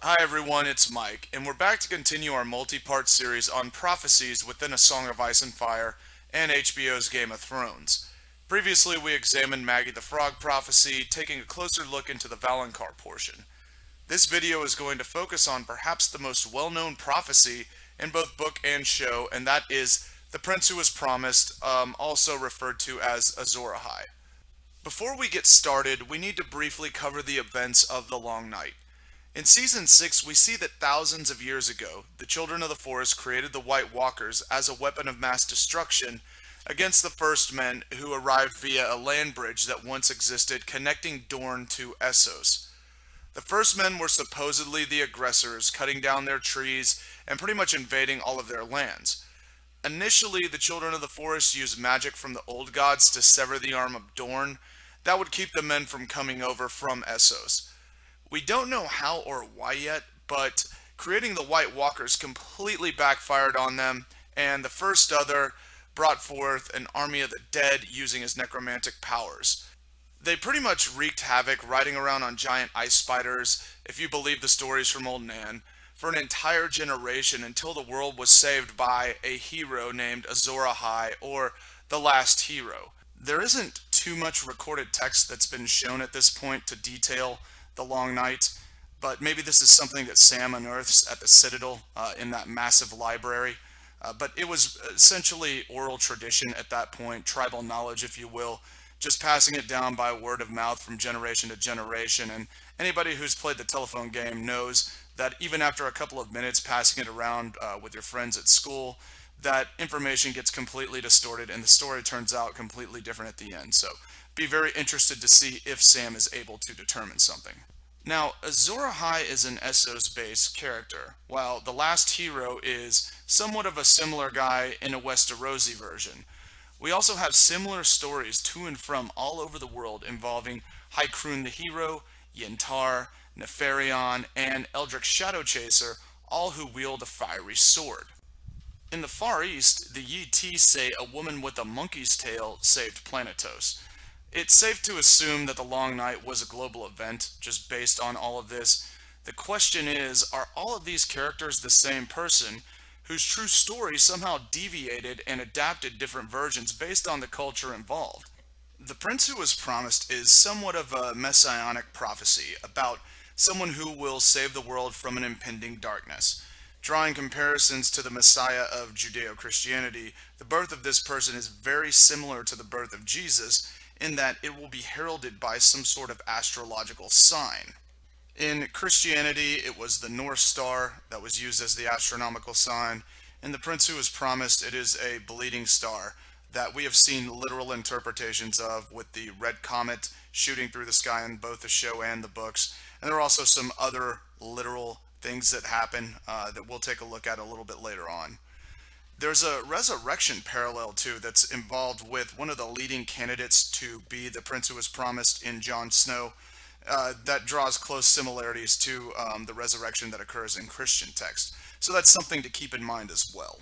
Hi everyone, it's Mike, and we're back to continue our multi-part series on prophecies within A Song of Ice and Fire and HBO's Game of Thrones. Previously, we examined Maggie the Frog prophecy, taking a closer look into the Valonqar portion. This video is going to focus on perhaps the most well-known prophecy in both book and show, and that is the Prince Who Was Promised, also referred to as Azor Ahai. Before we get started, we need to briefly cover the events of the Long Night. In Season 6, we see that thousands of years ago, the Children of the Forest created the White Walkers as a weapon of mass destruction against the First Men who arrived via a land bridge that once existed connecting Dorne to Essos. The First Men were supposedly the aggressors, cutting down their trees and pretty much invading all of their lands. Initially, the Children of the Forest used magic from the Old Gods to sever the arm of Dorne. That would keep the men from coming over from Essos. We don't know how or why yet, but creating the White Walkers completely backfired on them, and the First Other brought forth an army of the dead using his necromantic powers. They pretty much wreaked havoc riding around on giant ice spiders, if you believe the stories from Old Nan, for an entire generation until the world was saved by a hero named Azor Ahai, or the Last Hero. There isn't too much recorded text that's been shown at this point to detail the Long Night, but maybe this is something that Sam unearths at the Citadel in that massive library. But it was essentially oral tradition at that point, tribal knowledge, if you will, just passing it down by word of mouth from generation to generation. And anybody who's played the telephone game knows that even after a couple of minutes passing it around with your friends at school, that information gets completely distorted and the story turns out completely different at the end. So be very interested to see if Sam is able to determine something. Now, Azor Ahai is an Essos-based character, while the Last Hero is somewhat of a similar guy in a Westerosi version. We also have similar stories to and from all over the world involving Haikroon the Hero, Yentar, Neferion, and Eldrick Shadowchaser, all who wield a fiery sword. In the Far East, the Yi Ti say a woman with a monkey's tail saved Planetos. It's safe to assume that the Long Night was a global event, just based on all of this. The question is, are all of these characters the same person, whose true story somehow deviated and adapted different versions based on the culture involved? The Prince Who Was Promised is somewhat of a messianic prophecy about someone who will save the world from an impending darkness. Drawing comparisons to the Messiah of Judeo-Christianity, the birth of this person is very similar to the birth of Jesus, in that it will be heralded by some sort of astrological sign. In Christianity, it was the North Star that was used as the astronomical sign. In The Prince Who Was Promised, it is a bleeding star that we have seen literal interpretations of, with the red comet shooting through the sky in both the show and the books. And there are also some other literal things that happen that we'll take a look at a little bit later on. There's a resurrection parallel too that's involved with one of the leading candidates to be the Prince Who Was Promised in Jon Snow, that draws close similarities to the resurrection that occurs in Christian text. So that's something to keep in mind as well.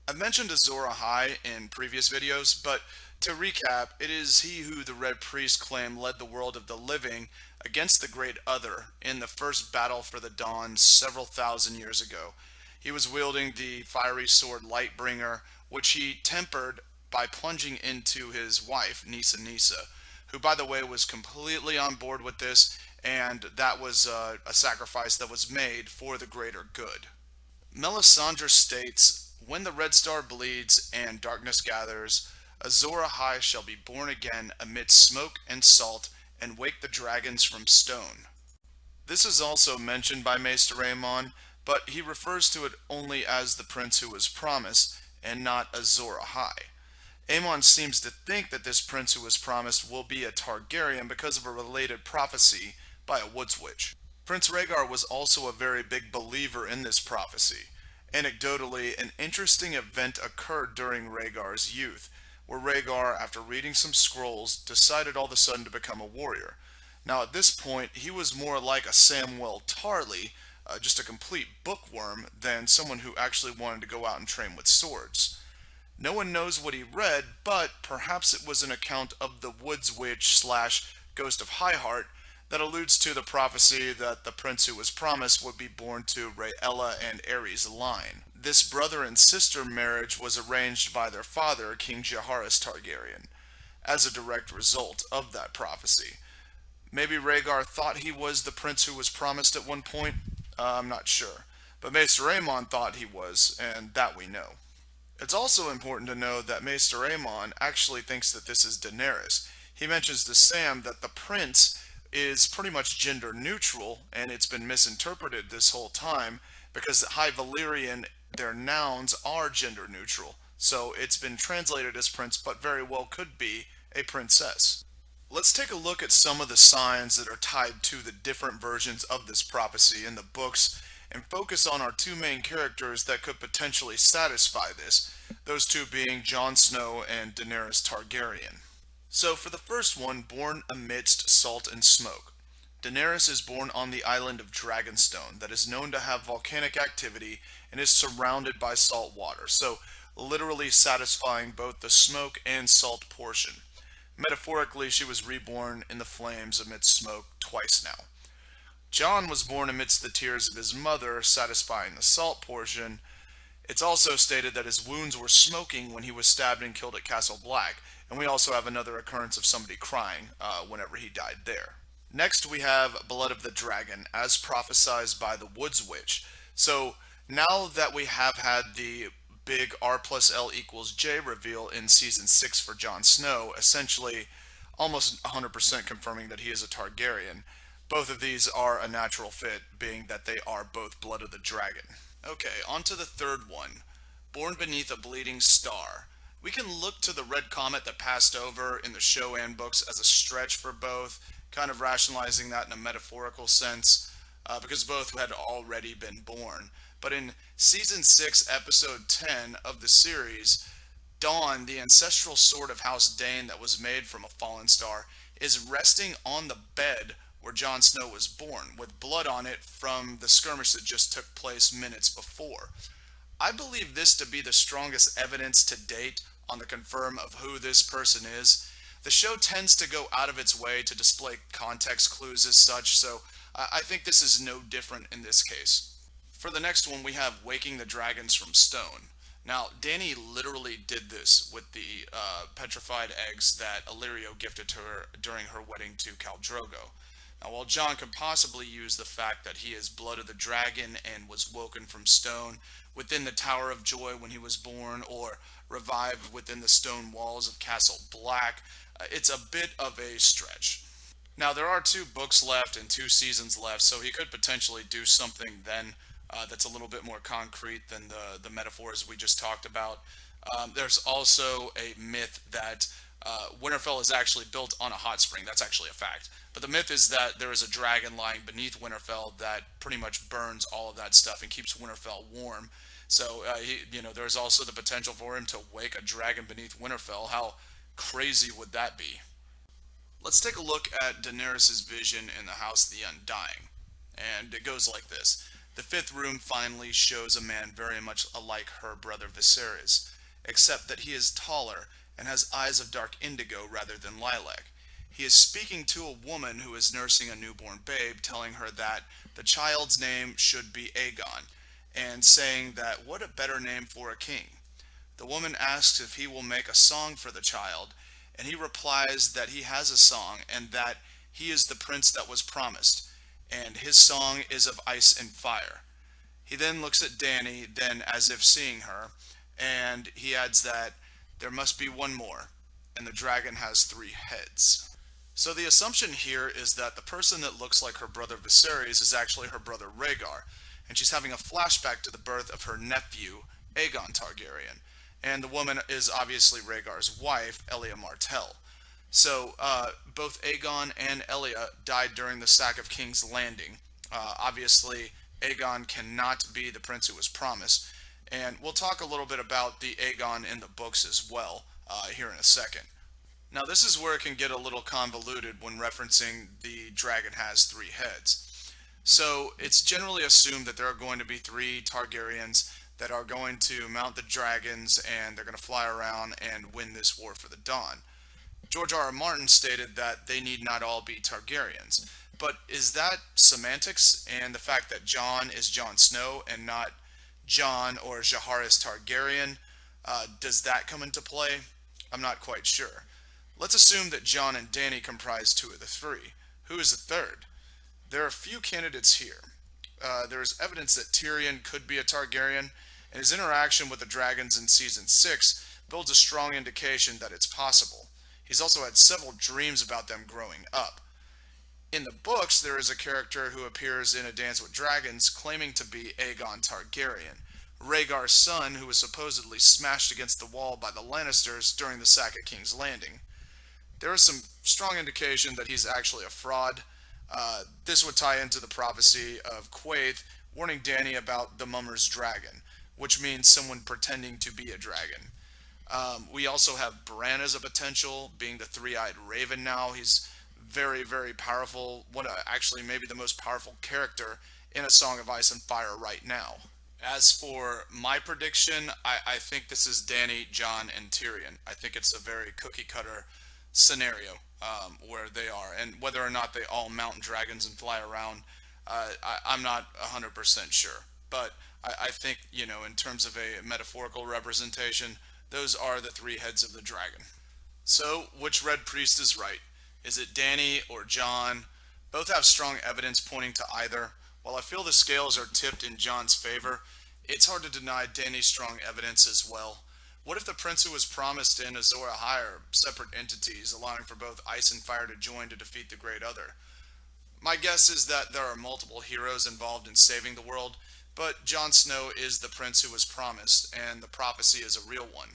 I've mentioned Azor Ahai in previous videos, but to recap, it is he who the Red Priest claim led the world of the living against the Great Other in the first battle for the Dawn several thousand years ago. He was wielding the fiery sword Lightbringer, which he tempered by plunging into his wife, Nissa, who, by the way, was completely on board with this, and that was a sacrifice that was made for the greater good. Melisandre states, "When the red star bleeds and darkness gathers, Azor Ahai shall be born again amidst smoke and salt, and wake the dragons from stone." This is also mentioned by Maester Aemon, but he refers to it only as the Prince Who Was Promised, and not Azor Ahai. Aemon seems to think that this Prince Who Was Promised will be a Targaryen because of a related prophecy by a Woods Witch. Prince Rhaegar was also a very big believer in this prophecy. Anecdotally, an interesting event occurred during Rhaegar's youth, where Rhaegar, after reading some scrolls, decided all of a sudden to become a warrior. Now at this point, he was more like a Samwell Tarly, just a complete bookworm, than someone who actually wanted to go out and train with swords. No one knows what he read, but perhaps it was an account of the Woods Witch slash Ghost of Highheart that alludes to the prophecy that the prince who was promised would be born to Rhaella and Aerys' line. This brother and sister marriage was arranged by their father, King Jaehaerys Targaryen, as a direct result of that prophecy. Maybe Rhaegar thought he was the prince who was promised at one point. I'm not sure. But Maester Aemon thought he was, and that we know. It's also important to know that Maester Aemon actually thinks that this is Daenerys. He mentions to Sam that the prince is pretty much gender neutral, and it's been misinterpreted this whole time because High Valyrian, their nouns are gender neutral. So it's been translated as prince, but very well could be a princess. Let's take a look at some of the signs that are tied to the different versions of this prophecy in the books and focus on our two main characters that could potentially satisfy this, those two being Jon Snow and Daenerys Targaryen. So for the first one, born amidst salt and smoke. Daenerys is born on the island of Dragonstone that is known to have volcanic activity and is surrounded by salt water, so literally satisfying both the smoke and salt portion. Metaphorically, she was reborn in the flames amidst smoke twice now. Jon was born amidst the tears of his mother, satisfying the salt portion. It's also stated that his wounds were smoking when he was stabbed and killed at Castle Black, and we also have another occurrence of somebody crying whenever he died there. Next, we have Blood of the Dragon, as prophesied by the Woods Witch. So now that we have had the big R plus L equals J reveal in season 6 for Jon Snow, essentially almost 100% confirming that he is a Targaryen, both of these are a natural fit, being that they are both Blood of the Dragon. Okay, on to the third one. Born beneath a bleeding star. We can look to the red comet that passed over in the show and books as a stretch for both, kind of rationalizing that in a metaphorical sense, because both had already been born. But in season 6, episode 10 of the series, Dawn, the ancestral sword of House Dane that was made from a fallen star, is resting on the bed where Jon Snow was born, with blood on it from the skirmish that just took place minutes before. I believe this to be the strongest evidence to date on the confirm of who this person is. The show tends to go out of its way to display context clues as such, so I think this is no different in this case. For the next one, we have Waking the Dragons from Stone. Now, Dany literally did this with the petrified eggs that Illyrio gifted to her during her wedding to Khal Drogo. Now, while Jon could possibly use the fact that he is Blood of the Dragon and was woken from stone within the Tower of Joy when he was born, or revived within the stone walls of Castle Black, it's a bit of a stretch. Now, there are 2 books left and 2 seasons left, so he could potentially do something then that's a little bit more concrete than the metaphors we just talked about. There's also a myth that Winterfell is actually built on a hot spring. That's actually a fact. But the myth is that there is a dragon lying beneath Winterfell that pretty much burns all of that stuff and keeps Winterfell warm. So, there's also the potential for him to wake a dragon beneath Winterfell. How crazy would that be? Let's take a look at Daenerys' vision in the House of the Undying. And it goes like this. The 5th room finally shows a man very much alike her brother Viserys, except that he is taller and has eyes of dark indigo rather than lilac. He is speaking to a woman who is nursing a newborn babe, telling her that the child's name should be Aegon, and saying that what a better name for a king. The woman asks if he will make a song for the child, and he replies that he has a song and that he is the prince that was promised, and his song is of ice and fire. He then looks at Dany, then as if seeing her, and he adds that there must be one more, and the dragon has 3 heads. So the assumption here is that the person that looks like her brother Viserys is actually her brother Rhaegar, and she's having a flashback to the birth of her nephew, Aegon Targaryen. And the woman is obviously Rhaegar's wife, Elia Martell. So both Aegon and Elia died during the sack of King's Landing. Obviously, Aegon cannot be the prince who was promised. And we'll talk a little bit about the Aegon in the books as well here in a second. Now this is where it can get a little convoluted when referencing the dragon has 3 heads. So it's generally assumed that there are going to be 3 Targaryens that are going to mount the dragons and they're going to fly around and win this war for the Dawn. George R. R. Martin stated that they need not all be Targaryens. But is that semantics and the fact that Jon is Jon Snow and not Jon or Jaehaerys Targaryen, does that come into play? I'm not quite sure. Let's assume that Jon and Dany comprise two of the three. Who is the third? There are a few candidates here. There is evidence that Tyrion could be a Targaryen, and his interaction with the dragons in season 6 builds a strong indication that it's possible. He's also had several dreams about them growing up. In the books, there is a character who appears in A Dance with Dragons claiming to be Aegon Targaryen, Rhaegar's son who was supposedly smashed against the wall by the Lannisters during the sack at King's Landing. There is some strong indication that he's actually a fraud. This would tie into the prophecy of Quaithe warning Dany about the Mummer's dragon, which means someone pretending to be a dragon. We also have Bran as a potential, being the three-eyed raven now. He's very, very powerful. Actually, maybe the most powerful character in A Song of Ice and Fire right now. As for my prediction, I think this is Dany, Jon, and Tyrion. I think it's a very cookie-cutter scenario where they are. And whether or not they all mount dragons and fly around, I'm not 100% sure. But I think, in terms of a metaphorical representation, those are the three heads of the dragon. So, which Red Priest is right? Is it Dany or Jon? Both have strong evidence pointing to either. While I feel the scales are tipped in Jon's favor, it's hard to deny Dany's strong evidence as well. What if the prince who was promised in Azor Ahai are separate entities, allowing for both Ice and Fire to join to defeat the Great Other? My guess is that there are multiple heroes involved in saving the world, but Jon Snow is the prince who was promised, and the prophecy is a real one.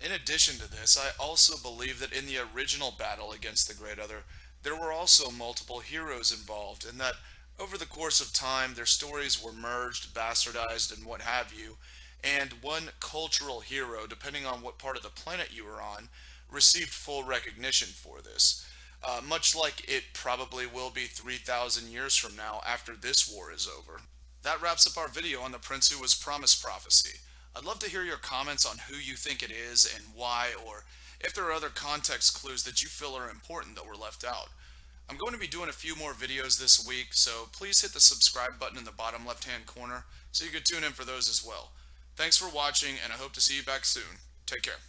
In addition to this, I also believe that in the original battle against the Great Other, there were also multiple heroes involved, and that over the course of time, their stories were merged, bastardized, and what have you, and one cultural hero, depending on what part of the planet you were on, received full recognition for this. Much like it probably will be 3,000 years from now after this war is over. That wraps up our video on the Prince Who Was Promised prophecy. I'd love to hear your comments on who you think it is and why, or if there are other context clues that you feel are important that were left out. I'm going to be doing a few more videos this week, so please hit the subscribe button in the bottom left hand corner so you can tune in for those as well. Thanks for watching, and I hope to see you back soon. Take care.